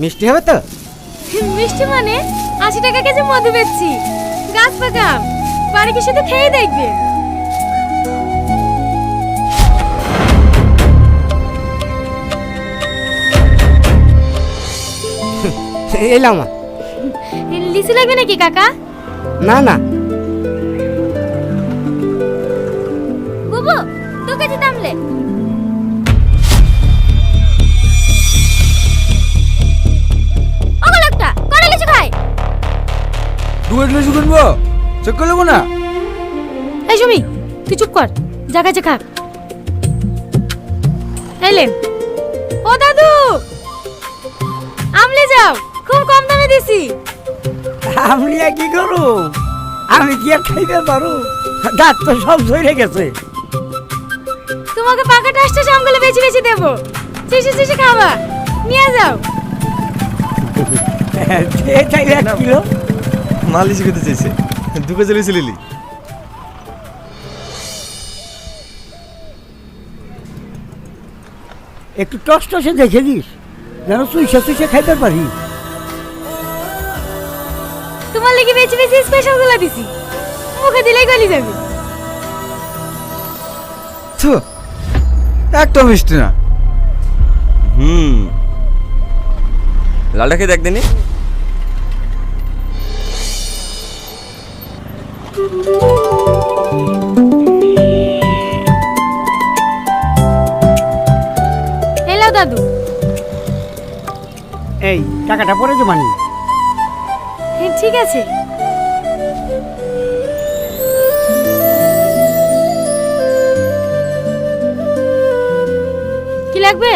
মিষ্টি হবে তো? মিষ্টি মানে 80 টাকা কেজি মধু বেচছি। গাছ পাকা আম। বাড়ি কি শুধু খেয়ে দেখবে? এলাম মা। লিচু লাগবে নাকি কাকা? না না, বুবু 2 কেজি নামলে। ওগুলো একটা করে লিচু খাই। দুটো লিচু কিনবো, চেক করে নেবো না? এই সুমি, তুই চুপ কর, জায়গা যে খা। এলেন। ও দাদু, আমলে যাও, খুব কম দামে দিছি। আমি আর কি করু? আমি কি আর খাইতে পারো? দাঁত তো সব ঝরে গেছে। তোমাকে পাকাটা আসছে আমগুলো বেশি বেশি দেবো। চিসি চিসি খাবা, নিয়ে যাও। চাইলে 1 কিলো। মাল লিচু খেতে চাইছে, 2 কেজি লিচু লিলি। একটু টস টসে দেখে দিস, যেন চুইসে চুইসে খাইতে পারি। তোমার লাগি বেশি বেশি স্পেশাল গুলা দিছি, মুখে দিলেই গলি যাবে। থু, একটা মিষ্টি না। লালটা খেয়ে দেখ দিনি। এলাও দাদু। এই টাকাটা পরে জমা নি। হ্যাঁ ঠিক আছে। কি লাগবে?